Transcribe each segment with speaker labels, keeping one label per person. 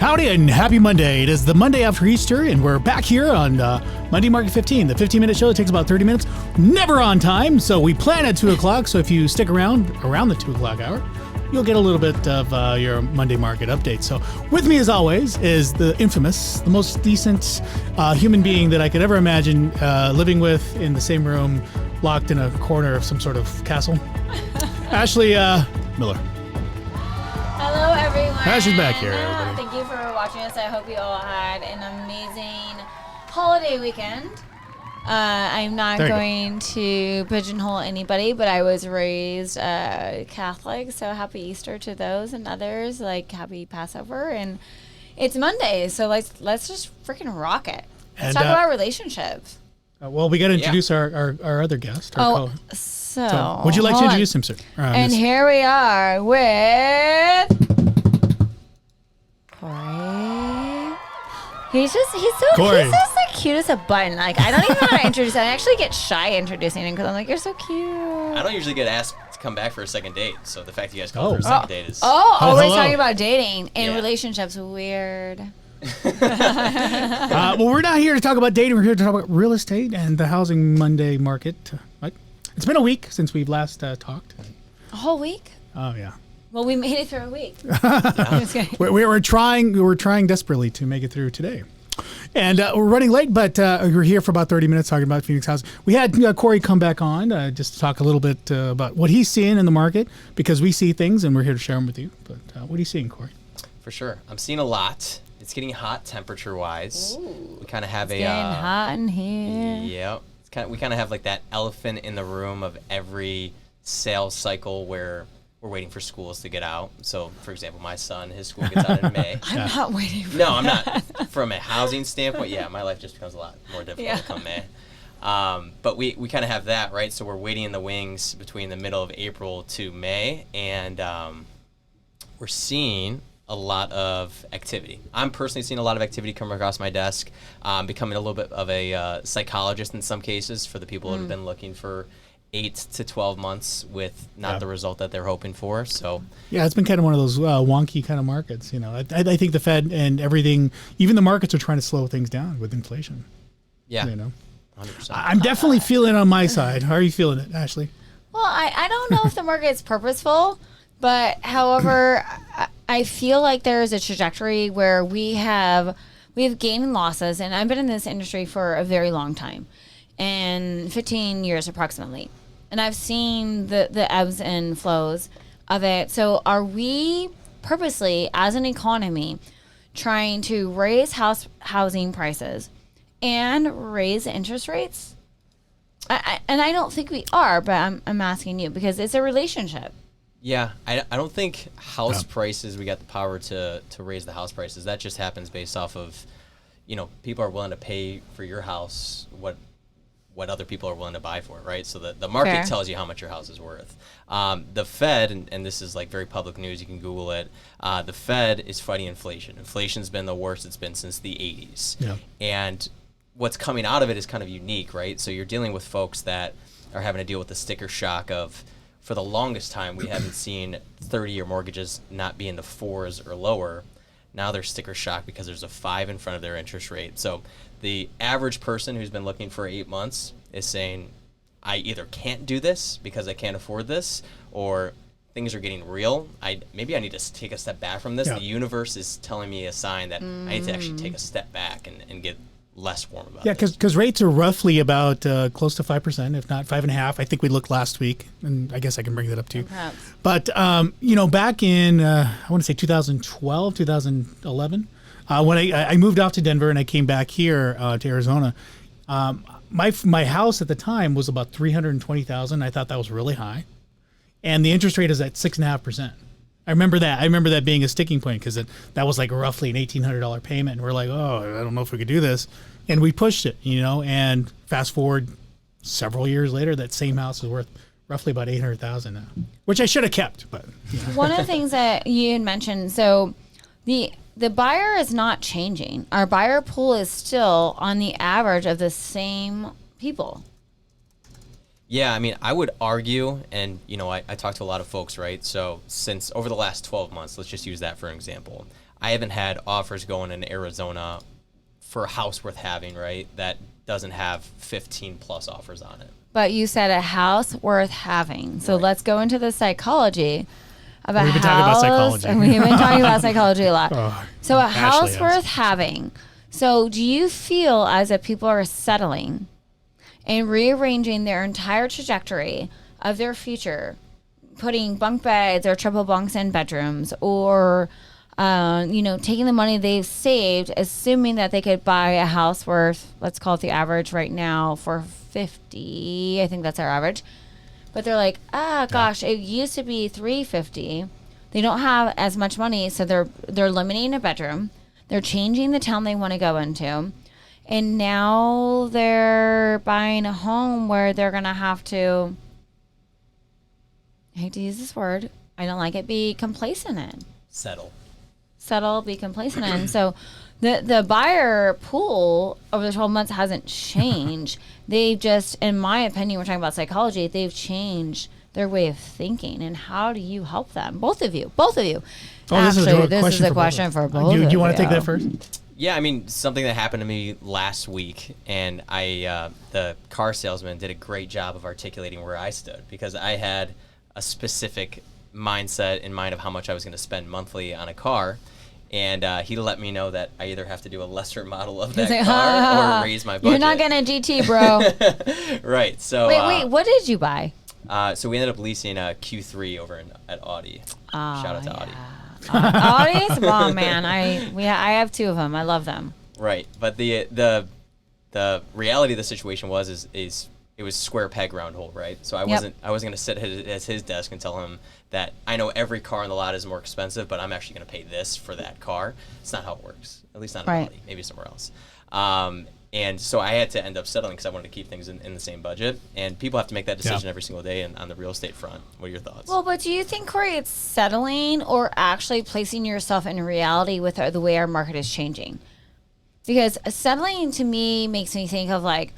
Speaker 1: Howdy and happy Monday. It is the Monday after Easter, and we're back here on Monday Market 15, the 15-minute show that takes about 30 minutes, never on time, so we plan at 2 o'clock, so if you stick around the 2 o'clock hour, you'll get a little bit of your Monday Market update. So with me, as always, is the infamous, the most decent human being that I could ever imagine living with in the same room, locked in a corner of some sort of castle, Ashley Miller.
Speaker 2: Hello, everyone.
Speaker 1: Ashley's back here, everybody.
Speaker 2: Thank you for watching us. I hope you all had an amazing holiday weekend. I'm not going to pigeonhole anybody, but I was raised Catholic, so happy Easter to those and others, like happy Passover. And it's Monday, so let's just freaking rock it. Let's talk about relationships.
Speaker 1: Well, we got to introduce our other guest.
Speaker 2: So
Speaker 1: would you like to introduce him, sir?
Speaker 2: And here we are with Corey. He's just the cutest a button. Like, I don't even know how to introduce him. I actually get shy introducing him because I'm like, you're so cute.
Speaker 3: I don't usually get asked to come back for a second date, so the fact that you guys called for a second date is...
Speaker 2: Always talking about dating and relationships. Weird.
Speaker 1: Well, we're not here to talk about dating. We're here to talk about real estate and the housing Monday market. It's been a week since we've last talked.
Speaker 2: A whole week?
Speaker 1: Oh, yeah.
Speaker 2: Well, we made it through a week.
Speaker 1: We were trying desperately to make it through today. And we're running late, but we're here for about 30 minutes talking about Phoenix housing. We had Corey come back on just to talk a little bit about what he's seeing in the market, because we see things and we're here to share them with you. But what are you seeing, Corey?
Speaker 3: For sure. I'm seeing a lot. It's getting hot temperature-wise.
Speaker 2: Ooh.
Speaker 3: We kind of have
Speaker 2: it's getting hot in here.
Speaker 3: Yep. We kind of have like that elephant in the room of every sales cycle where we're waiting for schools to get out. So, for example, my son, his school gets out in May.
Speaker 2: I'm not waiting for
Speaker 3: No, I'm not. From a housing standpoint, my life just becomes a lot more difficult come May. But we kind of have that, right? So we're waiting in the wings between the middle of April to May, and we're seeing a lot of activity. I'm personally seeing a lot of activity come across my desk, becoming a little bit of a psychologist in some cases for the people that have been looking for 8 to 12 months with not the result that they're hoping for. So
Speaker 1: it's been kind of one of those wonky kind of markets. You know, I think the Fed and everything, even the markets are trying to slow things down with inflation.
Speaker 3: Yeah,
Speaker 1: you know,
Speaker 3: 100%.
Speaker 1: I'm definitely feeling it on my side. How are you feeling it, Ashley?
Speaker 2: Well, I don't know if the market is purposeful, but however, I feel like there is a trajectory where we have gained and losses, and I've been in this industry for a very long time, and 15 years approximately, and I've seen the ebbs and flows of it. So are we purposely, as an economy, trying to raise housing prices and raise interest rates? I don't think we are, but I'm asking you because it's a relationship.
Speaker 3: Yeah, I don't think house prices, we got the power to raise the house prices. That just happens based off of, people are willing to pay for your house what other people are willing to buy for it, right? So the market tells you how much your house is worth. The Fed, and this is like very public news, you can Google it, the Fed is fighting inflation. Inflation's been the worst it's been since the 80s. Yeah. And what's coming out of it is kind of unique, right? So you're dealing with folks that are having to deal with the sticker shock of, for the longest time, we haven't seen 30-year mortgages not be in the 4s or lower. Now they're sticker shock because there's a 5 in front of their interest rate. So the average person who's been looking for 8 months is saying, I either can't do this because I can't afford this, or things are getting real. Maybe I need to take a step back from this. Yeah. The universe is telling me a sign that I need to actually take a step back and get less warm about it.
Speaker 1: Because rates are roughly about close to 5%, if not 5.5%. I think we looked last week, and I guess I can bring that up to you. Perhaps. But, back in, I want to say 2012, 2011, when I moved out to Denver and I came back here to Arizona, my house at the time was about $320,000. I thought that was really high. And the interest rate is at 6.5%. I remember that being a sticking point because that was like roughly an $1,800 payment. And we're like, I don't know if we could do this. And we pushed it, and fast forward several years later, that same house is worth roughly about $800,000 now, which I should have kept. But
Speaker 2: one of the things that you had mentioned, so the buyer is not changing. Our buyer pool is still on the average of the same people.
Speaker 3: Yeah, I mean, I would argue, and, I talk to a lot of folks, right? So since over the last 12 months, let's just use that for an example. I haven't had offers going in Arizona for a house worth having, right? That doesn't have 15 plus offers on it.
Speaker 2: But you said a house worth having. So let's go into the psychology of a
Speaker 1: We've been
Speaker 2: house.
Speaker 1: talking about psychology.
Speaker 2: And we've been talking about psychology a lot.
Speaker 1: Oh,
Speaker 2: So a
Speaker 1: Ashley
Speaker 2: house
Speaker 1: has.
Speaker 2: worth having. So do you feel as if people are settling and rearranging their entire trajectory of their future, putting bunk beds or triple bunks in bedrooms, or taking the money they've saved, assuming that they could buy a house worth, let's call it the average right now, for 50. I think that's our average. But they're like, gosh, it used to be 350. They don't have as much money, so they're limiting a bedroom. They're changing the town they want to go into. And now they're buying a home where they're going to have to, I hate to use this word, I don't like it, be complacent in. Settle, be complacent in. So the buyer pool over the 12 months hasn't changed. They've just, in my opinion, we're talking about psychology, they've changed their way of thinking. And how do you help them? Both of you.
Speaker 1: Oh,
Speaker 2: Actually, this is a question for both of you.
Speaker 1: Do you want to take that first?
Speaker 3: Yeah, I mean, something that happened to me last week, and the car salesman did a great job of articulating where I stood, because I had a specific mindset in mind of how much I was going to spend monthly on a car. And he let me know that I either have to do a lesser model of that car or raise my budget.
Speaker 2: You're not getting a GT, bro.
Speaker 3: Right. So
Speaker 2: wait, what did you buy?
Speaker 3: So we ended up leasing a Q3 over at Audi. Shout out to Audi.
Speaker 2: Audis? Well, man, I have two of them. I love them.
Speaker 3: Right. But the reality of the situation was it was square peg round hole, right? So I wasn't going to sit at his desk and tell him that I know every car on the lot is more expensive, but I'm actually going to pay this for that car. It's not how it works. At least not in Audi. Maybe somewhere else. And so I had to end up settling because I wanted to keep things in the same budget. And people have to make that decision every single day on the real estate front. What are your thoughts?
Speaker 2: Well, but do you think, Corey, it's settling or actually placing yourself in reality with the way our market is changing? Because settling to me makes me think of like,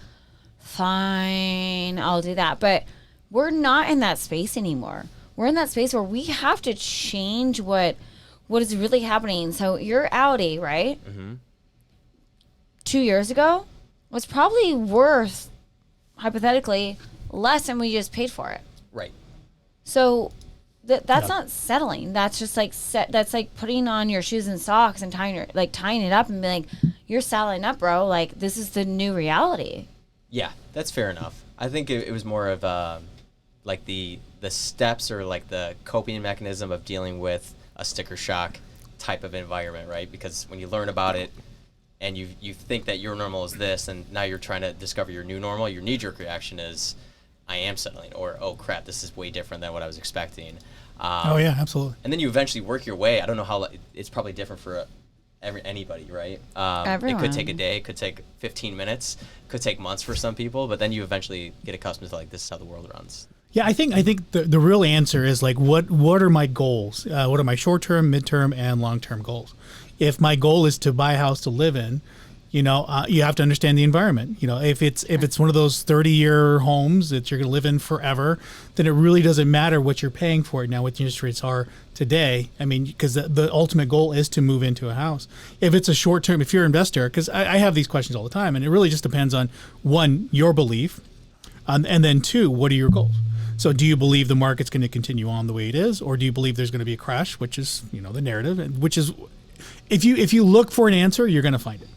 Speaker 2: fine, I'll do that. But we're not in that space anymore. We're in that space where we have to change what is really happening. So your Audi, right? Mm-hmm. 2 years ago was probably worth, hypothetically, less than we just paid for it.
Speaker 3: Right.
Speaker 2: So that's not settling. That's just like that's like putting on your shoes and socks and tying it up and being like, you're saddling up, bro. Like, this is the new reality.
Speaker 3: Yeah, that's fair enough. I think it was more of like the steps or like the coping mechanism of dealing with a sticker shock type of environment, right? Because when you learn about it and you think that your normal is this, and now you're trying to discover your new normal, your knee-jerk reaction is, I am settling, or, oh crap, this is way different than what I was expecting.
Speaker 1: Oh yeah, absolutely.
Speaker 3: And then you eventually work your way. I don't know how it's probably different for anybody, right? It could take a day, it could take 15 minutes, could take months for some people, but then you eventually get accustomed to like, this is how the world runs.
Speaker 1: Yeah, I think the real answer is like, what are my goals? What are my short-term, mid-term, and long-term goals? If my goal is to buy a house to live in, you have to understand the environment. If it's one of those 30-year homes that you're going to live in forever, then it really doesn't matter what you're paying for it now, what the interest rates are today. I mean, because the ultimate goal is to move into a house. If it's a short-term, if you're an investor, because I have these questions all the time, and it really just depends on, one, your belief, and then two, what are your goals? So do you believe the market's going to continue on the way it is, or do you believe there's going to be a crash, which is, the narrative, and which is, if you look for an answer, you're going to find it.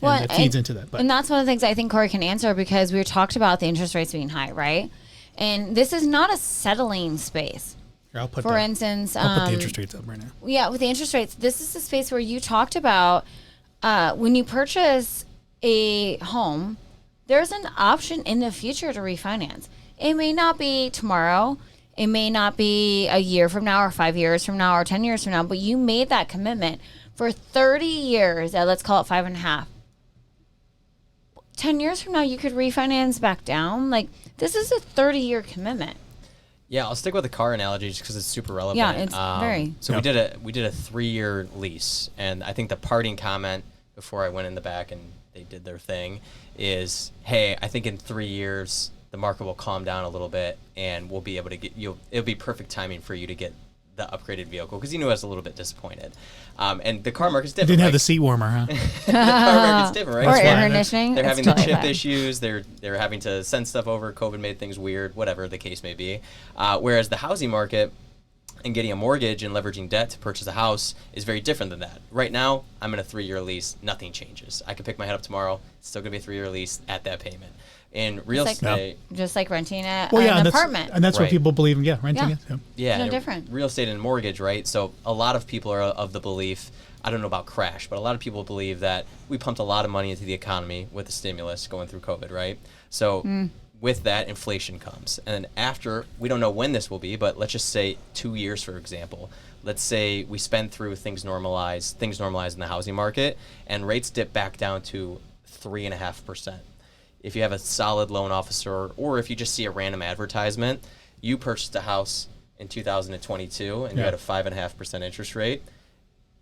Speaker 1: And it feeds into that.
Speaker 2: And that's one of the things I think Corey can answer, because we talked about the interest rates being high, right? And this is not a settling space.
Speaker 1: Here, I'll put
Speaker 2: For instance,
Speaker 1: I'll put the interest rates up right now.
Speaker 2: Yeah, with the interest rates, this is the space where you talked about when you purchase a home, there's an option in the future to refinance. It may not be tomorrow. It may not be a year from now or 5 years from now or 10 years from now, but you made that commitment for 30 years, let's call it 5.5. 10 years from now, you could refinance back down. Like, this is a 30-year commitment.
Speaker 3: Yeah, I'll stick with the car analogy just because it's super relevant.
Speaker 2: Yeah, it's very.
Speaker 3: So we did a 3-year lease, and I think the parting comment before I went in the back and they did their thing is, hey, I think in 3 years the market will calm down a little bit, and we'll be able to it'll be perfect timing for you to get the upgraded vehicle because he knew I was a little bit disappointed. And the car market's different.
Speaker 1: Didn't have
Speaker 3: right?
Speaker 1: the seat warmer, huh?
Speaker 3: The car market's different, right?
Speaker 2: Or
Speaker 3: That's
Speaker 2: air
Speaker 3: why
Speaker 2: conditioning.
Speaker 3: they're
Speaker 2: It's
Speaker 3: having
Speaker 2: totally
Speaker 3: the chip
Speaker 2: fine.
Speaker 3: issues. They're having to send stuff over. COVID made things weird. Whatever the case may be. Whereas the housing market and getting a mortgage and leveraging debt to purchase a house is very different than that. Right now, I'm in a 3-year lease. Nothing changes. I can pick my head up tomorrow. It's still gonna be a 3-year lease at that payment. In real
Speaker 2: It's
Speaker 3: estate,
Speaker 2: just like renting an
Speaker 1: and
Speaker 2: apartment.
Speaker 1: that's what
Speaker 3: Right.
Speaker 1: people believe in. Yeah, renting
Speaker 2: Yeah.
Speaker 1: it. Yeah.
Speaker 3: yeah,
Speaker 2: no
Speaker 3: and
Speaker 2: different.
Speaker 3: real estate and mortgage, right? So a lot of people are of the belief. I don't know about crash, but a lot of people believe that we pumped a lot of money into the economy with the stimulus going through COVID, right? So with that, inflation comes. And then after, we don't know when this will be, but let's just say 2 years, for example. Let's say we spend through things normalize in the housing market, and rates dip back down to 3.5%. If you have a solid loan officer, or if you just see a random advertisement, you purchased a house in 2022 and you had a 5.5% interest rate,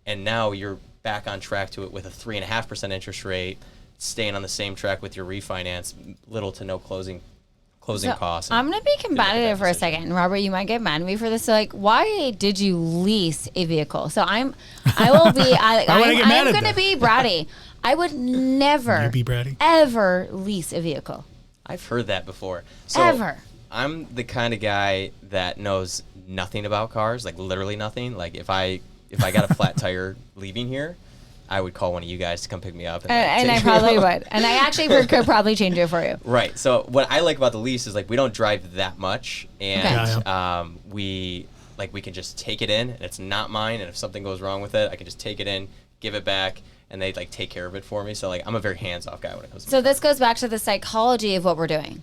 Speaker 3: and now you're back on track to it with a 3.5% interest rate, staying on the same track with your refinance, little to no closing costs.
Speaker 2: I'm going to be combative for a second. Robert, you might get mad at me for this. So, like, why did you lease a vehicle? So I will be,
Speaker 1: Why would I get mad
Speaker 2: I'm
Speaker 1: at
Speaker 2: going to
Speaker 1: that?
Speaker 2: be bratty. I would never,
Speaker 1: You be bratty?
Speaker 2: ever lease a vehicle.
Speaker 3: I've heard that before. So
Speaker 2: Ever.
Speaker 3: I'm the kind of guy that knows nothing about cars, like literally nothing. Like if I got a flat tire leaving here, I would call one of you guys to come pick me up.
Speaker 2: And I
Speaker 3: take me
Speaker 2: probably
Speaker 3: home.
Speaker 2: would. And I actually could probably change it for you.
Speaker 3: Right. So what I like about the lease is like we don't drive that much, and
Speaker 1: Okay.
Speaker 3: we can just take it in, and it's not mine. And if something goes wrong with it, I can just take it in, give it back, and they like take care of it for me. So like I'm a very hands-off guy when it comes to
Speaker 2: So this goes back to the psychology of what we're doing.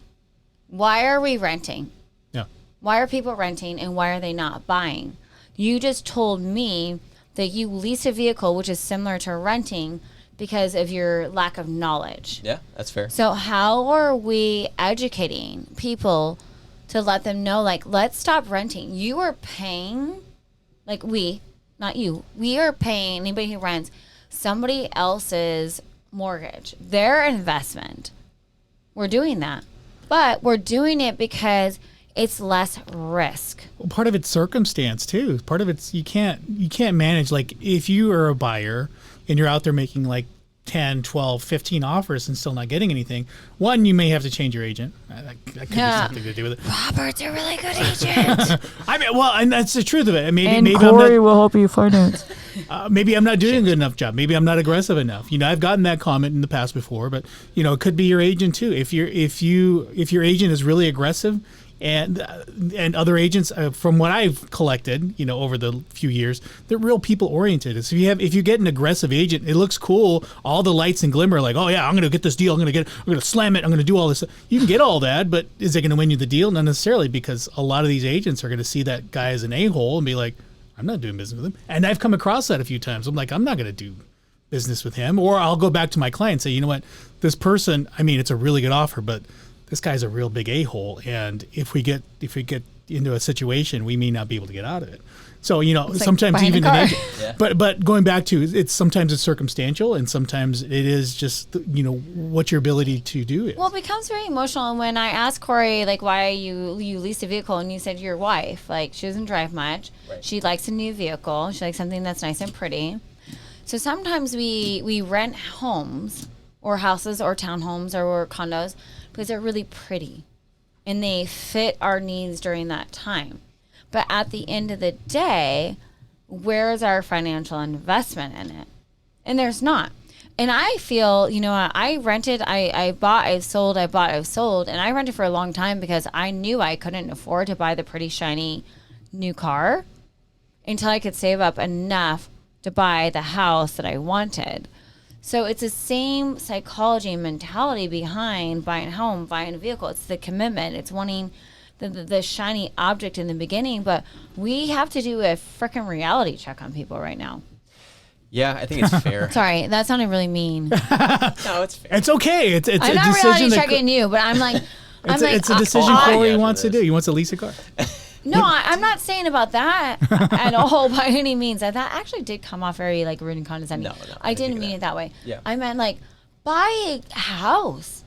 Speaker 2: Why are we renting?
Speaker 1: Yeah.
Speaker 2: Why are people renting and why are they not buying? You just told me that you lease a vehicle, which is similar to renting because of your lack of knowledge.
Speaker 3: Yeah, that's fair.
Speaker 2: So how are we educating people to let them know, like, let's stop renting? You are paying, like not you, we are paying, anybody who rents, somebody else's mortgage, their investment. We're doing that. But we're doing it because it's less risk.
Speaker 1: Well, part of it's circumstance too. Part of it's you can't manage, like if you are a buyer and you're out there making like 10, 12, 15 offers and still not getting anything. One, you may have to change your agent. That could be something to do with it.
Speaker 2: Robert's a really good agent.
Speaker 1: I mean, well, and that's the truth of it. Maybe
Speaker 4: And
Speaker 1: I'm
Speaker 4: Corey
Speaker 1: not,
Speaker 4: will help you finance.
Speaker 1: maybe I'm not doing a good enough job. Maybe I'm not aggressive enough. You know, I've gotten that comment in the past before, but you know, it could be your agent too. If your agent is really aggressive, and other agents, from what I've collected, you know, over the few years, they're real people oriented. So if you get an aggressive agent, it looks cool. All the lights and glimmer, like, oh yeah, I'm going to get this deal. I'm going to slam it. I'm going to do all this. You can get all that, but is it going to win you the deal? Not necessarily, because a lot of these agents are going to see that guy as an a-hole and be like, I'm not doing business with him. And I've come across that a few times. I'm like, I'm not going to do business with him. Or I'll go back to my client and say, you know what, this person, I mean, it's a really good offer, but this guy's a real big a-hole, and if we get into a situation, we may not be able to get out of it. So, you know,
Speaker 2: It's like
Speaker 1: sometimes
Speaker 2: buying a
Speaker 1: even
Speaker 2: car.
Speaker 1: an agent, but going back to sometimes it's circumstantial, and sometimes it is just, you know, what your ability to do is.
Speaker 2: Well, it becomes very emotional. And when I asked Corey, like, why you leased a vehicle, and you said your wife, like, she doesn't drive much.
Speaker 3: Right.
Speaker 2: She likes a new vehicle. She likes something that's nice and pretty. So sometimes we rent homes or houses or townhomes or condos because they're really pretty and they fit our needs during that time. But at the end of the day, where's our financial investment in it? And there's not. And I feel, you know, I rented, I bought, I've sold, I bought, I've sold. And I rented for a long time because I knew I couldn't afford to buy the pretty, shiny new car until I could save up enough to buy the house that I wanted. So it's the same psychology and mentality behind buying a home, buying a vehicle. It's the commitment. It's wanting the shiny object in the beginning. But we have to do a freaking reality check on people right now.
Speaker 3: Yeah, I think it's fair.
Speaker 2: Sorry, that sounded really mean.
Speaker 3: No, it's fair.
Speaker 1: It's okay. It's
Speaker 2: I'm
Speaker 1: a
Speaker 2: not
Speaker 1: decision
Speaker 2: reality
Speaker 1: that
Speaker 2: checking you, but I'm like,
Speaker 1: it's a decision
Speaker 3: I'll
Speaker 1: Corey
Speaker 3: after
Speaker 1: wants to
Speaker 3: this.
Speaker 1: do. He wants to lease a car.
Speaker 2: No, I'm not saying about that at all by any means. That actually did come off very like rude and condescending.
Speaker 3: No,
Speaker 2: I didn't
Speaker 3: think
Speaker 2: mean
Speaker 3: that.
Speaker 2: it that way.
Speaker 3: Yeah.
Speaker 2: I meant like buy a house.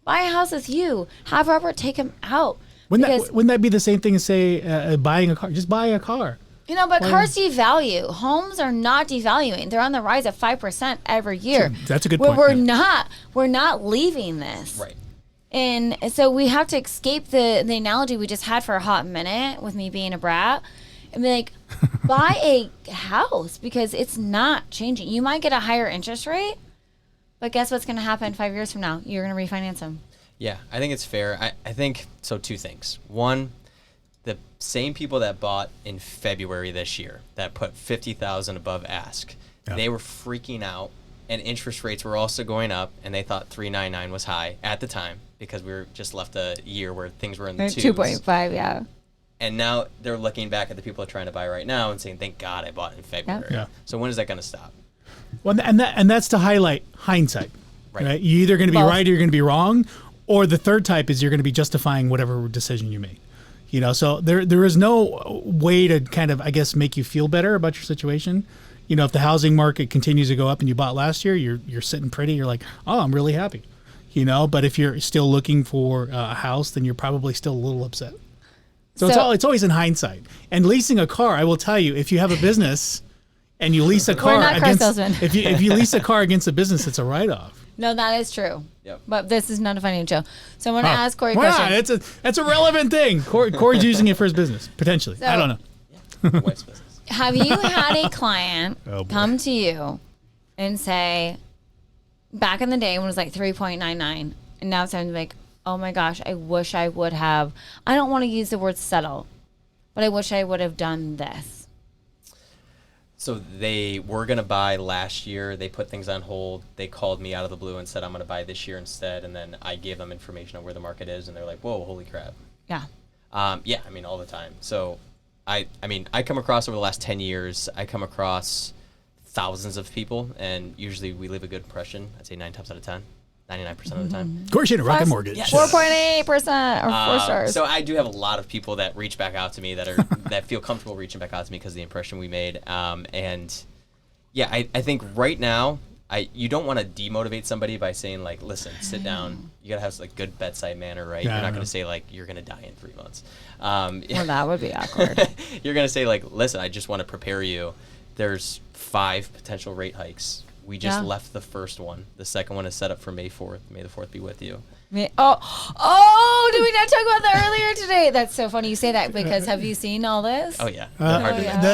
Speaker 2: Buy a house with you. Have Robert take him out.
Speaker 1: Wouldn't that be the same thing as say buying a car? Just buy a car.
Speaker 2: But cars devalue. Homes are not devaluing. They're on the rise at 5% every year.
Speaker 1: That's a good point.
Speaker 2: We're not leaving this.
Speaker 3: Right.
Speaker 2: And so we have to escape the analogy we just had for a hot minute with me being a brat and be like, buy a house because it's not changing. You might get a higher interest rate, but guess what's going to happen 5 years from now? You're going to refinance them.
Speaker 3: Yeah, I think it's fair. I think, so two things. One, the same people that bought in February this year that put $50,000 above ask, they were freaking out, and interest rates were also going up, and they thought 3.99 was high at the time because we were just left a year where things were in the
Speaker 2: 2.5, yeah.
Speaker 3: And now they're looking back at the people trying to buy right now and saying, "Thank God I bought in February."
Speaker 1: Yeah.
Speaker 3: So when is that going to stop?
Speaker 1: Well, and that's to highlight hindsight. Right? You're either going to be right or you're going to be wrong, or the third type is you're going to be justifying whatever decision you made. So there is no way to kind of, I guess, make you feel better about your situation. If the housing market continues to go up and you bought last year, you're sitting pretty. You're like, oh, I'm really happy. But if you're still looking for a house, then you're probably still a little upset. So it's always in hindsight. And leasing a car, I will tell you, if you have a business and you lease a car if you lease a car against a business, it's a write-off.
Speaker 2: No, that is true.
Speaker 3: Yep.
Speaker 2: But this is not a financial. So I'm going to ask Corey a
Speaker 1: why
Speaker 2: question.
Speaker 1: not? That's a relevant thing. Corey's using it for his business, potentially. I don't know.
Speaker 3: Yeah. Wife's business.
Speaker 2: Have you had a client
Speaker 1: come
Speaker 2: to you and say, back in the day when it was like 3.99, and now it's like, oh my gosh, I wish I would have, I don't want to use the word settle, but I wish I would have done this.
Speaker 3: So they were going to buy last year. They put things on hold. They called me out of the blue and said, I'm going to buy this year instead. And then I gave them information on where the market is. And they're like, whoa, holy crap.
Speaker 2: Yeah.
Speaker 3: Yeah, all the time. So I come across over the last 10 years, I come across thousands of people. And usually we leave a good impression. I'd say 9 times out of 10. 99% of the time.
Speaker 1: Corey Shaner, Rocket Mortgage.
Speaker 3: Yes.
Speaker 2: 4.8% or 4 stars.
Speaker 3: So I do have a lot of people that reach back out to me that feel comfortable reaching back out to me because of the impression we made. And yeah, I think right now, you don't want to demotivate somebody by saying like, listen, sit down. You got to have like good bedside manner, right?
Speaker 1: Yeah,
Speaker 3: you're not going to say like, you're going to die in 3 months.
Speaker 2: Well, that would be awkward.
Speaker 3: You're going to say like, listen, I just want to prepare you. There's 5 potential rate hikes. We just left the first one. The second one is set up for May 4th. May the 4th be with you.
Speaker 2: Did we not talk about that earlier today? That's so funny you say that because have you seen all this?
Speaker 3: Oh, yeah.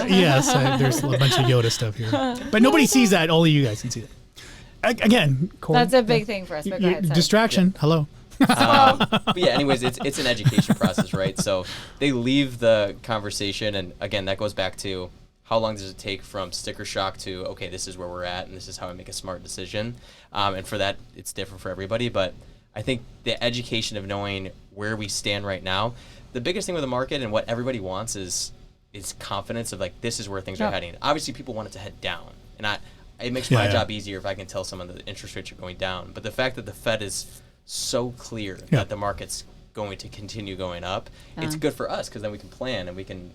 Speaker 1: Yes, there's a bunch of Yoda stuff here. But nobody sees that. Only you guys can see that. Again, Corey,
Speaker 2: that's a big thing for us. But go ahead,
Speaker 1: distraction. Yeah. Hello.
Speaker 3: But yeah, anyways, it's an education process, right? So they leave the conversation, and again, that goes back to how long does it take from sticker shock to, okay, this is where we're at, and this is how I make a smart decision. And for that, it's different for everybody. But I think the education of knowing where we stand right now, the biggest thing with the market and what everybody wants is confidence of like, this is where things are heading. Obviously, people want it to head down. And it makes my job easier if I can tell someone that the interest rates are going down. But the fact that the Fed is so clear that the market's going to continue going up, it's good for us because then we can plan and we can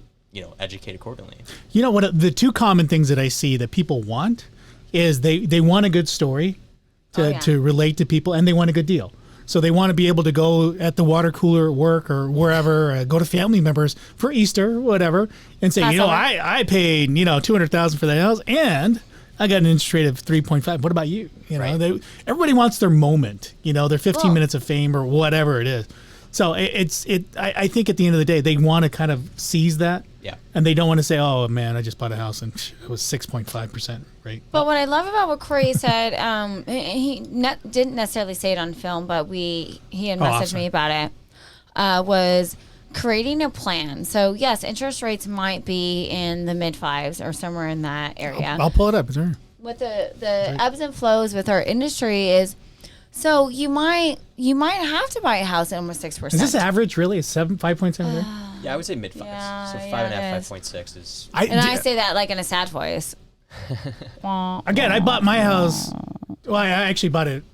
Speaker 3: educate accordingly.
Speaker 1: What the two common things that I see that people want is they want a good story to relate to people, and they want a good deal. So they want to be able to go at the water cooler at work or wherever, go to family members for Easter, whatever, and say, I paid $200,000 for that house, and I got an interest rate of 3.5. What about you? Everybody wants their moment, their 15 minutes of fame or whatever it is. So I think at the end of the day, they want to kind of seize that.
Speaker 3: Yeah.
Speaker 1: And they don't want to say, oh, man, I just bought a house and it was 6.5%, right?
Speaker 2: But what I love about what Corey said, he didn't necessarily say it on film, but he had messaged me about it, was creating a plan. So, yes, interest rates might be in the mid-5s or somewhere in that area.
Speaker 1: I'll pull it up. Sure.
Speaker 2: What the ebbs and flows with our industry is, so you might have to buy a house at almost 6%.
Speaker 1: Is this average really? Is 5.7?
Speaker 3: Yeah, I would say mid-5s.
Speaker 2: Yeah,
Speaker 3: so 5.5, 5.6 is.
Speaker 2: I say that like in a sad voice.
Speaker 1: Again, I bought my house. Well, I actually bought it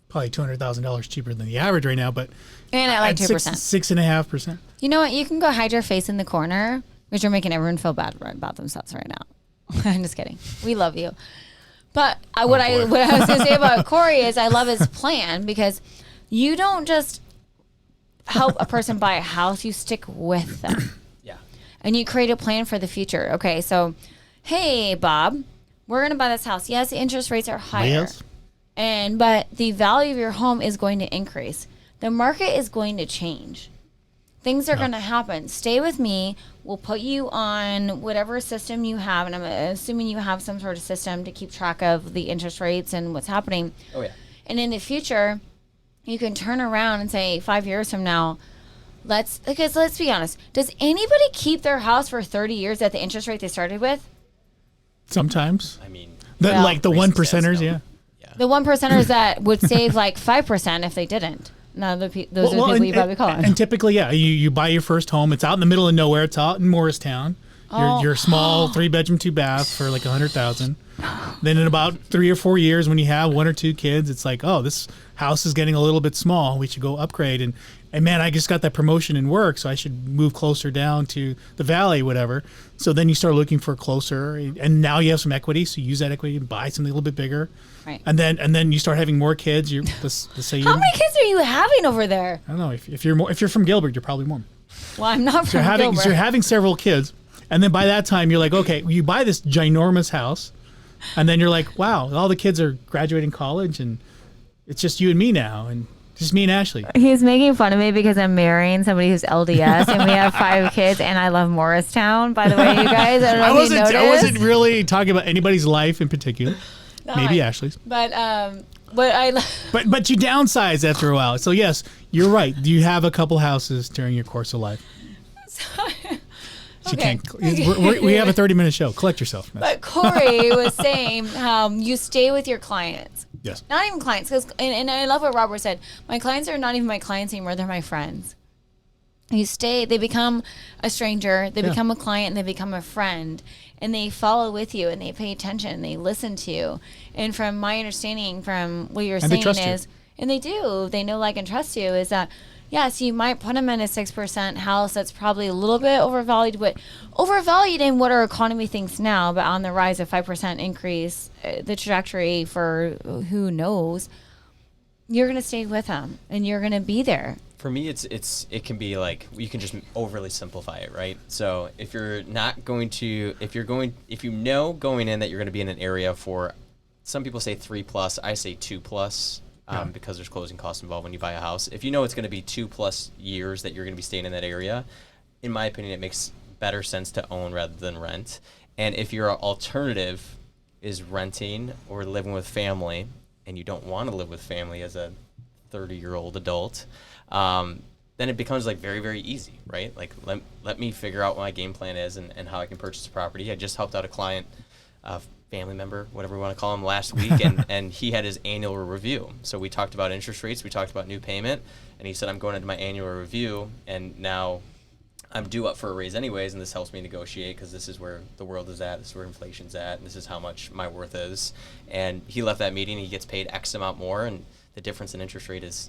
Speaker 1: probably $200,000 cheaper than the average right now, but
Speaker 2: and at like 2%,
Speaker 1: 6.5%.
Speaker 2: You know what? You can go hide your face in the corner because you're making everyone feel bad about themselves right now. I'm just kidding. We love you. But what I was going to say about Corey is I love his plan because you don't just help a person buy a house, you stick with them.
Speaker 3: Yeah.
Speaker 2: and you create a plan for the future. Okay, so, hey, Bob, we're going to buy this house. Yes, the interest rates are higher.
Speaker 1: Yes.
Speaker 2: But the value of your home is going to increase. The market is going to change. Things are going to happen. Stay with me. We'll put you on whatever system you have, and I'm assuming you have some sort of system to keep track of the interest rates and what's happening.
Speaker 3: Oh, yeah.
Speaker 2: And in the future, you can turn around and say 5 years from now, because let's be honest, does anybody keep their house for 30 years at the interest rate they started with?
Speaker 1: Sometimes.
Speaker 3: I mean,
Speaker 1: Like the one
Speaker 3: recent stats,
Speaker 1: percenters,
Speaker 3: no.
Speaker 1: yeah.
Speaker 2: The 1%ers that would save like 5% if they didn't. No, those are the people you probably call.
Speaker 1: And typically, yeah, you buy your first home. It's out in the middle of nowhere. It's out in Morristown. Your small 3-bedroom, 2-bath for like $100,000. Then in about 3 or 4 years, when you have 1 or 2 kids, it's like, oh, this house is getting a little bit small. We should go upgrade. And man, I just got that promotion in work, so I should move closer down to the valley, whatever. So then you start looking for closer, and now you have some equity, so you use that equity and buy something a little bit bigger.
Speaker 2: Right.
Speaker 1: And then you start having more kids. Let's say
Speaker 2: How many kids are you having over there?
Speaker 1: I don't know. If you're from Gilbert, you're probably more.
Speaker 2: Well, I'm not from Gilbert.
Speaker 1: So you're having several kids, and then by that time you're like, okay, you buy this ginormous house, and then you're like, wow, all the kids are graduating college, and it's just you and me now, and just me and Ashley.
Speaker 2: He's making fun of me because I'm marrying somebody who's LDS, and we have 5 kids, and I love Morristown. By the way, you guys, I don't know if you noticed.
Speaker 1: I wasn't really talking about anybody's life in particular. Maybe Ashley's.
Speaker 2: But
Speaker 1: But you downsize after a while. So yes, you're right. You have a couple houses during your course of life. She
Speaker 2: Okay.
Speaker 1: can't. We have a 30-minute show. Collect yourself.
Speaker 2: But Corey was saying you stay with your clients.
Speaker 1: Yes.
Speaker 2: Not even clients, and I love what Robert said. My clients are not even my clients anymore; they're my friends. You stay; they become a stranger, they become a client, and they become a friend, and they follow with you, and they pay attention, and they listen to you. And from my understanding, from what you're saying is, and they do, they know, like, and trust you. Is that yes, you might put them in a 6% house that's probably a little bit overvalued, but overvalued in what our economy thinks now, but on the rise of 5% increase, the trajectory for who knows, you're going to stay with them and you're going to be there.
Speaker 3: For me, it can be like, you can just overly simplify it, right? So if you're not going to, if you know going in that you're going to be in an area for, some people say 3+, I say 2+. Because there's closing costs involved when you buy a house. If you know it's going to be 2+ years that you're going to be staying in that area, in my opinion, it makes better sense to own rather than rent. And if your alternative is renting or living with family, and you don't want to live with family as a 30-year-old adult, then it becomes like very, very easy, right? Like let me figure out what my game plan is and how I can purchase a property. I just helped out a client, family member, whatever we want to call him, last week, and he had his annual review. So we talked about interest rates, we talked about new payment, and he said, I'm going into my annual review, and now I'm due up for a raise anyways, and this helps me negotiate because this is where the world is at, this is where inflation's at, and this is how much my worth is. And he left that meeting, he gets paid X amount more, and the difference in interest rate is,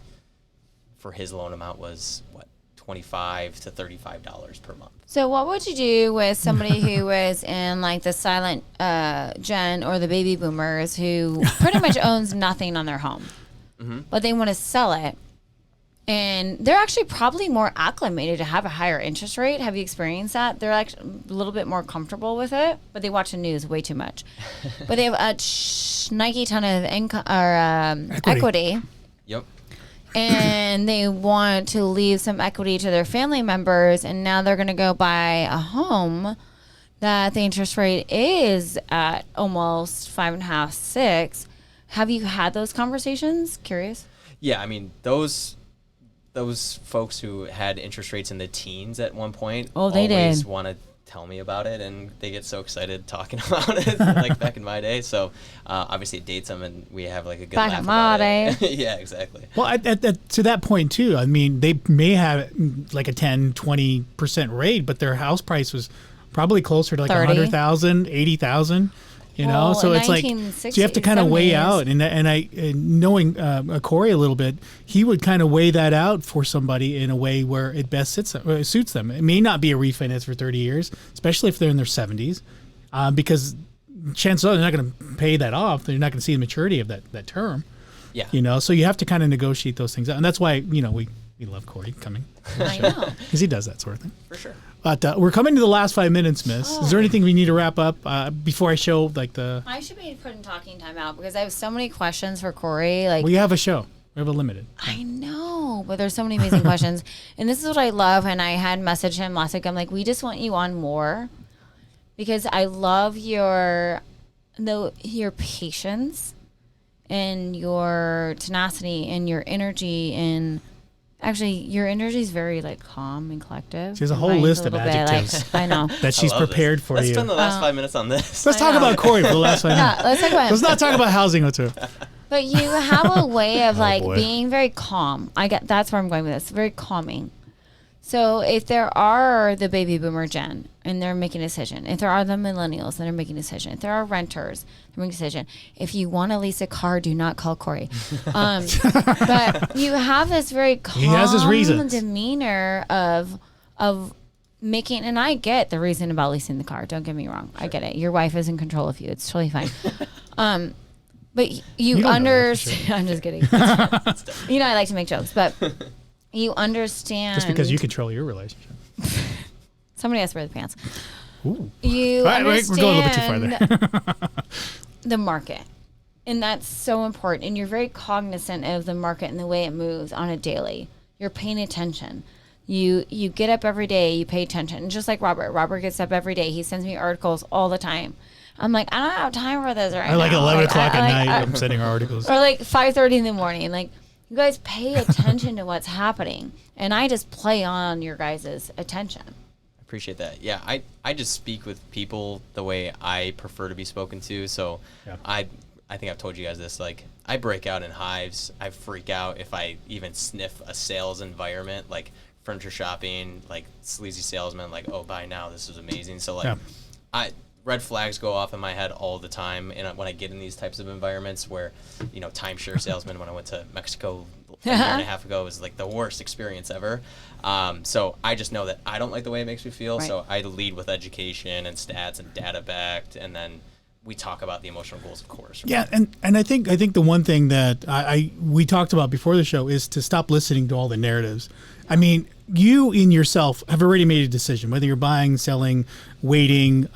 Speaker 3: for his loan amount was, what, $25 to $35 per month.
Speaker 2: So what would you do with somebody who was in like the silent gen or the baby boomers who pretty much owns nothing on their home, but they want to sell it, and they're actually probably more acclimated to have a higher interest rate? Have you experienced that? They're actually a little bit more comfortable with it, but they watch the news way too much. But they have a Nike ton of income or equity.
Speaker 3: Yep.
Speaker 2: And they want to leave some equity to their family members, and now they're going to go buy a home that the interest rate is at almost 5.5, 6. Have you had those conversations? Curious.
Speaker 3: Yeah, I mean, those folks who had interest rates in the teens at one point always want to tell me about it, and they get so excited talking about it, like back in my day. So obviously it dates them, and we have like a good laugh about it. Yeah, exactly.
Speaker 1: Well, to that point too, I mean, they may have like a 10-20% rate, but their house price was probably closer to like 100,000, 80,000. You know, so it's like, so you have to kind of weigh out, and knowing Corey a little bit, he would kind of weigh that out for somebody in a way where it best suits them. It may not be a refinance for 30 years, especially if they're in their 70s, because chances are they're not going to pay that off. They're not going to see the maturity of that term.
Speaker 3: Yeah.
Speaker 1: You know, so you have to kind of negotiate those things out, and that's why, you know, we We love Corey coming
Speaker 2: I know.
Speaker 1: because he does that sort of thing.
Speaker 3: For sure.
Speaker 1: But we're coming to the last 5 minutes, Miss. Is there anything we need to wrap up before I show like the?
Speaker 2: I should be putting talking time out because I have so many questions for Corey. Like
Speaker 1: We have a show. We have a limited.
Speaker 2: I know, but there's so many amazing questions. And this is what I love. And I had messaged him last week. I'm like, we just want you on more because I love your patience and your tenacity and your energy. And actually, your energy is very like calm and collective.
Speaker 1: She has a
Speaker 2: And
Speaker 1: whole
Speaker 2: mine's
Speaker 1: list of
Speaker 2: little bit,
Speaker 1: adjectives.
Speaker 2: I know.
Speaker 1: That she's
Speaker 3: I love
Speaker 1: prepared
Speaker 3: this.
Speaker 1: for
Speaker 3: Let's
Speaker 1: you.
Speaker 3: spend the last 5 minutes on this.
Speaker 1: Let's talk
Speaker 2: I know.
Speaker 1: about Corey for the last 5 minutes.
Speaker 2: Yeah, let's talk about
Speaker 1: Let's not talk about housing or two.
Speaker 2: But you have a way of like
Speaker 1: boy.
Speaker 2: being very calm. That's where I'm going with this. Very calming. So if there are the baby boomer gen and they're making a decision, if there are the millennials that are making a decision, if there are renters they're making a decision, if you want to lease a car, do not call Corey. But you have this very calm
Speaker 1: He has his reasons.
Speaker 2: demeanor of making, and I get the reason about leasing the car. Don't get me wrong. I get it. Your wife is in control of you. It's totally fine. But you
Speaker 1: don't know that for
Speaker 2: understand. I'm just kidding. You know, I like to make jokes, but you understand.
Speaker 1: Just because you control your relationship.
Speaker 2: Somebody has to wear the pants.
Speaker 1: Ooh.
Speaker 2: You
Speaker 1: All right, we're going a little bit too
Speaker 2: understand
Speaker 1: far there.
Speaker 2: the market. And that's so important. And you're very cognizant of the market and the way it moves on a daily. You're paying attention. You get up every day, you pay attention. And just like Robert. Robert gets up every day. He sends me articles all the time. I'm like, I don't have time for this right now.
Speaker 1: I like 11 o'clock at night.
Speaker 2: I-
Speaker 1: I'm sending our articles.
Speaker 2: or like 5:30 in the morning. Like, you guys pay attention to what's happening. And I just play on your guys' attention.
Speaker 3: Appreciate that. Yeah, I just speak with people the way I prefer to be spoken to. So
Speaker 1: Yeah.
Speaker 3: I think I've told you guys this. Like, I break out in hives. I freak out if I even sniff a sales environment, like furniture shopping, like sleazy salesmen, like, oh, buy now, this is amazing. So like,
Speaker 1: Yeah.
Speaker 3: red flags go off in my head all the time, and when I get in these types of environments where, timeshare salesman when I went to Mexico a year and a half ago was like the worst experience ever. So I just know that I don't like the way it makes me feel.
Speaker 2: Right.
Speaker 3: So I lead with education and stats and data backed, and then we talk about the emotional goals, of course. Right?
Speaker 1: Yeah, and I think the one thing that we talked about before the show is to stop listening to all the narratives. I mean, you in yourself have already made a decision, whether you're buying, selling, waiting,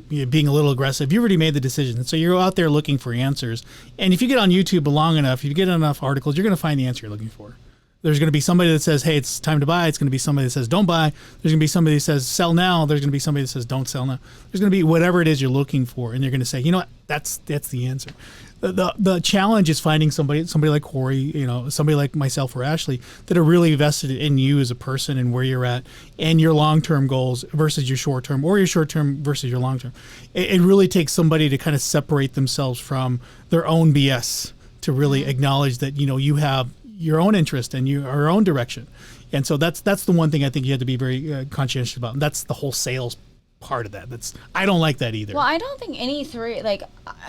Speaker 1: being a little aggressive. You already made the decision, and so you're out there looking for answers. And if you get on YouTube long enough, if you get enough articles, you're going to find the answer you're looking for. There's going to be somebody that says, hey, it's time to buy. It's going to be somebody that says, don't buy. There's going to be somebody that says, sell now. There's going to be somebody that says, don't sell now. There's going to be whatever it is you're looking for. And you're going to say, you know what, that's the answer. The challenge is finding somebody like Corey, somebody like myself or Ashley that are really vested in you as a person and where you're at and your long-term goals versus your short-term or your short-term versus your long-term. It really takes somebody to kind of separate themselves from their own BS to really acknowledge that, you have your own interest and your own direction. And so that's the one thing I think you have to be very conscientious about. And that's the whole sales part of that. I don't like that either.
Speaker 2: Well, I don't think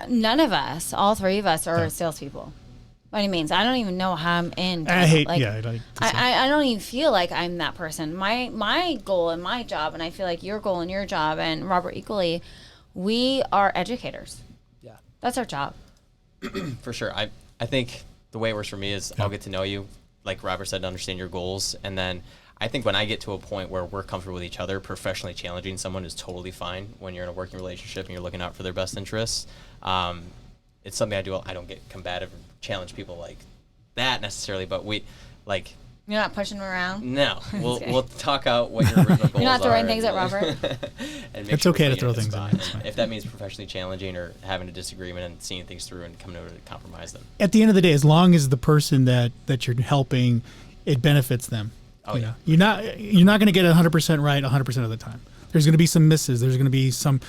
Speaker 2: none of us, all three of us, are salespeople. By any means, I don't even know how I'm in. I don't even feel like I'm that person. My goal and my job, and I feel like your goal and your job, and Robert equally, we are educators.
Speaker 3: Yeah,
Speaker 2: that's our job.
Speaker 3: For sure. I think the way it works for me is I'll get to know you, like Robert said, to understand your goals, and then I think when I get to a point where we're comfortable with each other, professionally challenging someone is totally fine when you're in a working relationship and you're looking out for their best interests. It's something I do. I don't get combative or challenge people like that necessarily, but we like.
Speaker 2: You're not pushing them around?
Speaker 3: No. We'll talk out what your original goals are.
Speaker 2: You're not throwing things at Robert?
Speaker 3: And
Speaker 1: it's okay to throw things at me.
Speaker 3: If that means professionally challenging or having a disagreement and seeing things through and coming over to compromise them.
Speaker 1: At the end of the day, as long as the person that you're helping, it benefits them.
Speaker 3: Oh, yeah.
Speaker 1: You're not going to get 100% right 100% of the time. There's going to be some misses. There's going to be some.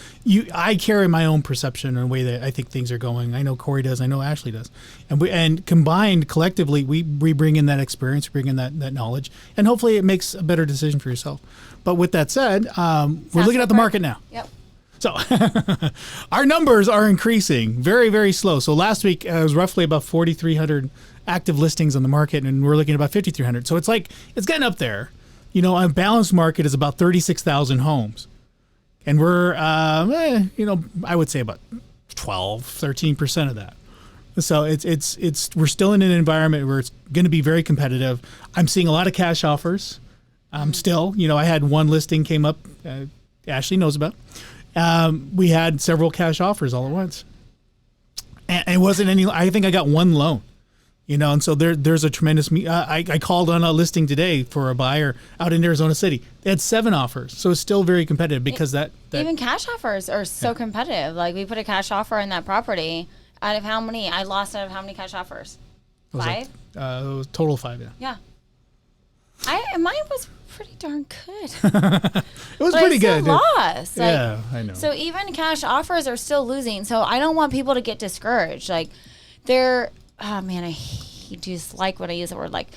Speaker 1: I carry my own perception and the way that I think things are going. I know Corey does. I know Ashley does. And combined, collectively, we bring in that experience, bring in that knowledge, and hopefully it makes a better decision for yourself. But with that said, we're looking at the market now.
Speaker 2: Yep.
Speaker 1: So our numbers are increasing very, very slow. So last week it was roughly about 4,300 active listings on the market, and we're looking at about 5,300. So it's getting up there. A balanced market is about 36,000 homes. And we're, I would say about 12, 13% of that. So we're still in an environment where it's going to be very competitive. I'm seeing a lot of cash offers. Still, I had one listing came up. Ashley knows about. We had several cash offers all at once, and it wasn't any. I think I got one loan. And so there's a tremendous. I called on a listing today for a buyer out in Arizona City. They had 7 offers, so it's still very competitive because that
Speaker 2: even cash offers are so competitive. Like we put a cash offer in that property. Out of how many? I lost out of how many cash offers? 5.
Speaker 1: It was total 5. Yeah.
Speaker 2: Yeah. Mine was pretty darn good.
Speaker 1: It was
Speaker 2: but
Speaker 1: pretty
Speaker 2: I still
Speaker 1: good.
Speaker 2: Lost.
Speaker 1: Yeah, I know.
Speaker 2: So even cash offers are still losing. So I don't want people to get discouraged. Like they're. Oh man, I dislike when I use the word like,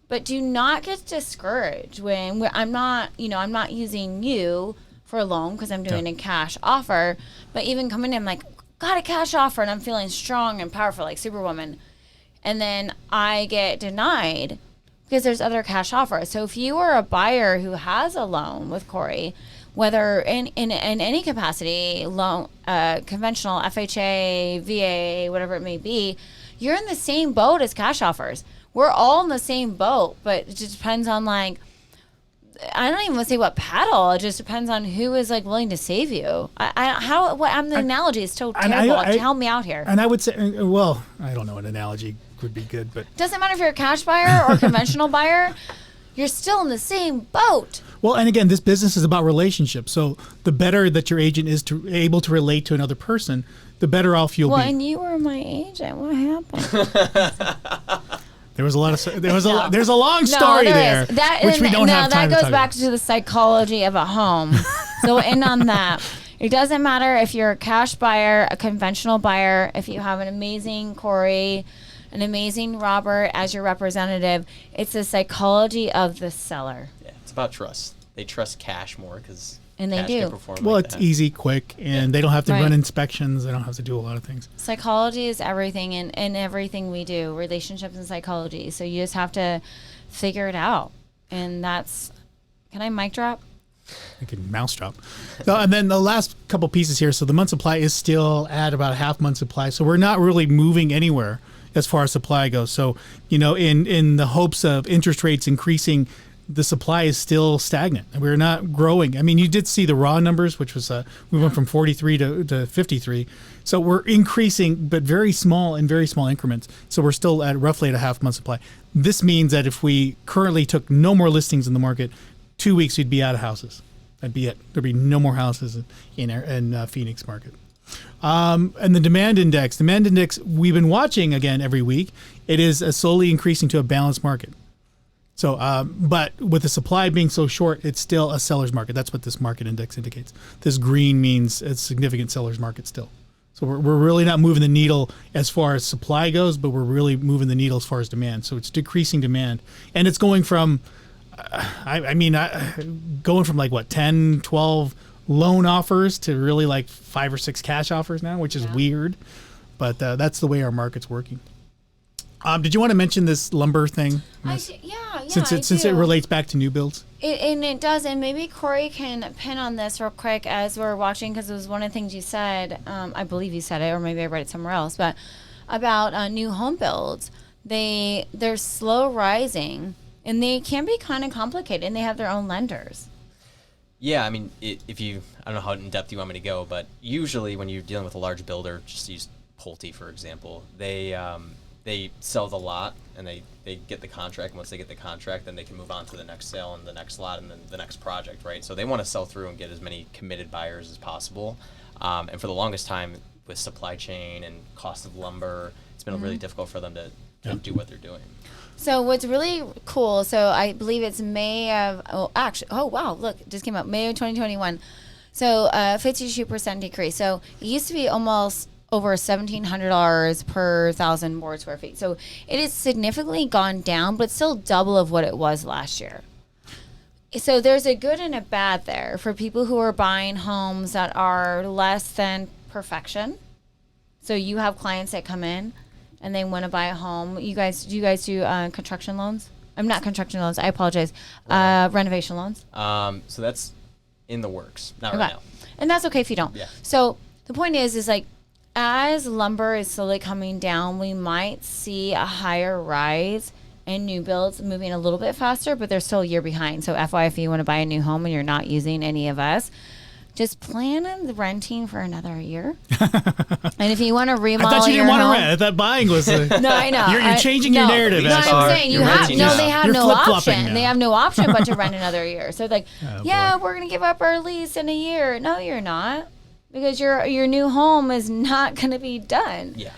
Speaker 2: but do not get discouraged when I'm not using you for a loan because I'm doing a cash offer, but even coming in like, got a cash offer and I'm feeling strong and powerful like Superwoman, and then I get denied because there's other cash offers. So if you are a buyer who has a loan with Corey, whether in any capacity, loan, conventional, FHA, VA, whatever it may be, you're in the same boat as cash offers. We're all in the same boat, but it just depends on like, I don't even want to say what paddle. It just depends on who is like willing to save you. The analogy is so terrible. Help me out here.
Speaker 1: And I would say, well, I don't know, an analogy would be good, but
Speaker 2: doesn't matter if you're a cash buyer or conventional buyer. You're still in the same boat.
Speaker 1: Well, and again, this business is about relationships. So the better that your agent is able to relate to another person, the better off you'll be.
Speaker 2: Well, and you were my agent. What happened?
Speaker 1: There's a long story there, which we don't have time to talk about. That
Speaker 2: goes back to the psychology of a home. So we'll end on that. It doesn't matter if you're a cash buyer, a conventional buyer, if you have an amazing Corey, an amazing Robert as your representative. It's the psychology of the seller.
Speaker 3: Yeah, it's about trust. They trust cash more because
Speaker 2: and they
Speaker 3: cash
Speaker 2: do.
Speaker 3: can perform
Speaker 1: well,
Speaker 3: like
Speaker 1: it's
Speaker 3: that.
Speaker 1: easy, quick, and they don't have to run inspections. They don't have to do a lot of things.
Speaker 2: Psychology is everything in everything we do, relationships and psychology. So you just have to figure it out. And that's, can I mic drop?
Speaker 1: I can mouse drop. So, and then the last couple pieces here. So the month supply is still at about a half month supply. So we're not really moving anywhere as far as supply goes. So, in the hopes of interest rates increasing, the supply is still stagnant. We're not growing. I mean, you did see the raw numbers, which was we went from 43 to 53. So we're increasing, but very small increments. So we're still at roughly at a half month supply. This means that if we currently took no more listings in the market, 2 weeks we'd be out of houses. That'd be it. There'd be no more houses in Phoenix market. And the demand index we've been watching again every week. It is slowly increasing to a balanced market. So, but with the supply being so short, it's still a seller's market. That's what this market index indicates. This green means it's a significant seller's market still. So we're really not moving the needle as far as supply goes, but we're really moving the needle as far as demand. So it's decreasing demand, and it's going from, going from like what 10, 12 loan offers to really like 5 or 6 cash offers now, which is weird, but that's the way our market's working. Did you want to mention this lumber thing? Since it relates back to new builds.
Speaker 2: It does, and maybe Corey can pin on this real quick as we're watching, because it was one of the things you said. I believe you said it, or maybe I read it somewhere else. But about new home builds, they're slow rising, and they can be kind of complicated, and they have their own lenders.
Speaker 3: Yeah, I mean, I don't know how in depth you want me to go, but usually when you're dealing with a large builder, just use Pulte for example, they sell the lot and they get the contract. And once they get the contract, then they can move on to the next sale and the next lot and then the next project, right? So they want to sell through and get as many committed buyers as possible. And for the longest time with supply chain and cost of lumber, it's been really difficult for them to do what they're doing.
Speaker 2: So what's really cool, so I believe it's May of, look, it just came up, May of 2021. So 52% decrease. So it used to be almost over $1,700 per 1,000 board square feet. So it has significantly gone down, but still double of what it was last year. So there's a good and a bad there for people who are buying homes that are less than perfection. So you have clients that come in and they want to buy a home. Do you guys do construction loans? I'm not construction loans. I apologize. Renovation loans.
Speaker 3: So that's in the works. Not right now.
Speaker 2: And that's okay if you don't.
Speaker 3: Yeah.
Speaker 2: So the point is like, as lumber is slowly coming down, we might see a higher rise and new builds moving a little bit faster, but they're still a year behind. So FYI, if you want to buy a new home and you're not using any of us, just plan on renting for another year. And if you want to remodel,
Speaker 1: I thought you didn't
Speaker 2: your
Speaker 1: want to
Speaker 2: home,
Speaker 1: rent. I thought buying was.
Speaker 2: No, I know.
Speaker 1: You're changing your narrative.
Speaker 2: No, I'm saying you have
Speaker 3: renting now.
Speaker 2: They have
Speaker 1: You're
Speaker 2: no
Speaker 1: flip-flopping
Speaker 2: option.
Speaker 1: now.
Speaker 2: They have no option but to rent another year. So like,
Speaker 1: boy.
Speaker 2: we're gonna give up our lease in a year. No, you're not, because your new home is not gonna be done.
Speaker 3: Yeah.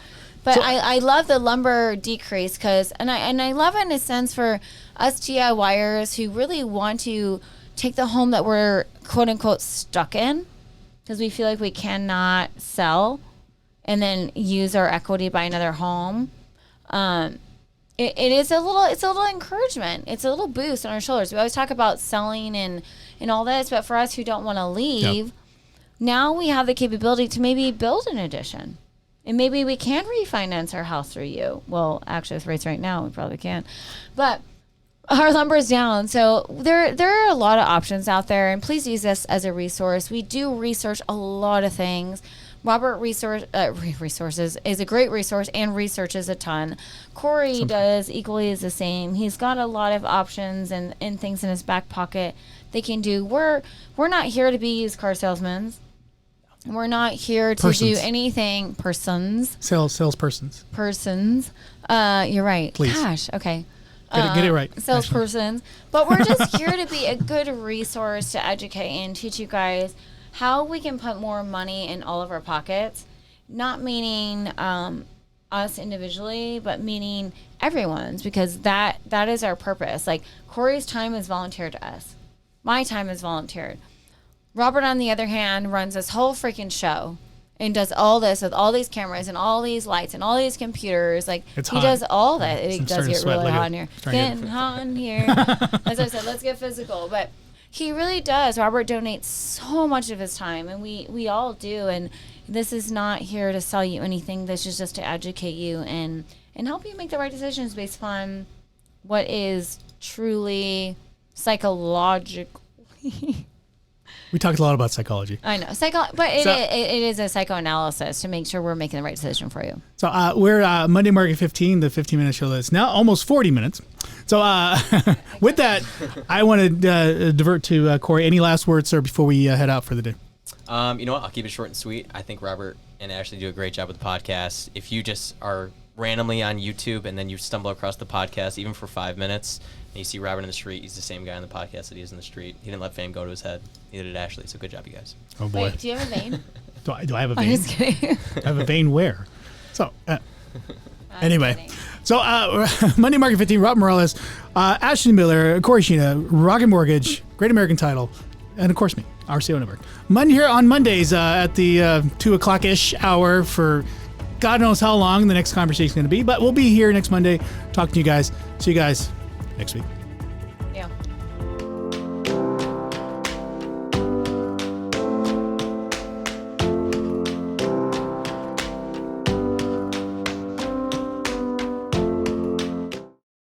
Speaker 2: But I love the lumber decrease because I love it in a sense for us DIYers who really want to take the home that we're quote unquote stuck in, because we feel like we cannot sell and then use our equity buy another home. It is a little encouragement. It's a little boost on our shoulders. We always talk about selling and all this, but for us who don't want to leave, now we have the capability to maybe build an addition. And maybe we can refinance our house through you. Well, actually, with rates right now, we probably can. But our lumber is down. So there are a lot of options out there. And please use this as a resource. We do research a lot of things. Robert Resources is a great resource and researches a ton. Corey does equally as the same. He's got a lot of options and things in his back pocket they can do. We're not here to be used car salesmen. We're not here to do anything.
Speaker 1: Salespersons.
Speaker 2: Persons. You're right.
Speaker 1: Please.
Speaker 2: Gosh. Okay.
Speaker 1: Get it right.
Speaker 2: Salespersons. But we're just here to be a good resource to educate and teach you guys how we can put more money in all of our pockets. Not meaning us individually, but meaning everyone's, because that is our purpose. Like, Corey's time is volunteered to us. My time is volunteered. Robert, on the other hand, runs this whole freaking show and does all this with all these cameras and all these lights and all these computers. Like,
Speaker 1: it's
Speaker 2: he
Speaker 1: hot.
Speaker 2: does all that. It
Speaker 1: I'm
Speaker 2: does
Speaker 1: starting to
Speaker 2: get
Speaker 1: sweat.
Speaker 2: really
Speaker 1: Look
Speaker 2: hot
Speaker 1: at
Speaker 2: in
Speaker 1: it.
Speaker 2: here.
Speaker 1: Trying to get
Speaker 2: Getting hot in here. As I said, let's get physical. But he really does. Robert donates so much of his time, and we all do. And this is not here to sell you anything. This is just to educate you and help you make the right decisions based upon what is truly psychologically.
Speaker 1: We talked a lot about psychology.
Speaker 2: I know. But it is a psychoanalysis to make sure we're making the right decision for you.
Speaker 1: So we're Monday Market 15, the 15-minute show that's now almost 40 minutes. So with that, I want to divert to Corey. Any last words, sir, before we head out for the day?
Speaker 3: You know what? I'll keep it short and sweet. I think Robert and Ashley do a great job with the podcast. If you just are randomly on YouTube and then you stumble across the podcast, even for 5 minutes, and you see Robert in the street, he's the same guy on the podcast that he is in the street. He didn't let fame go to his head. Neither did Ashley. So good job, you guys.
Speaker 1: Oh, boy.
Speaker 2: Wait, do you have a vein?
Speaker 1: Do I have a
Speaker 2: I'm
Speaker 1: vein?
Speaker 2: just kidding.
Speaker 1: I have a vein where? So, anyway. So, Monday Market 15, Rob Morales, Ashley Miller, Corey Sheena, Rocket Mortgage, Great American Title, and of course me, RCO Network. Here on Mondays at the 2 o'clock-ish hour for God knows how long the next conversation is going to be, but we'll be here next Monday talking to you guys. See you guys next week.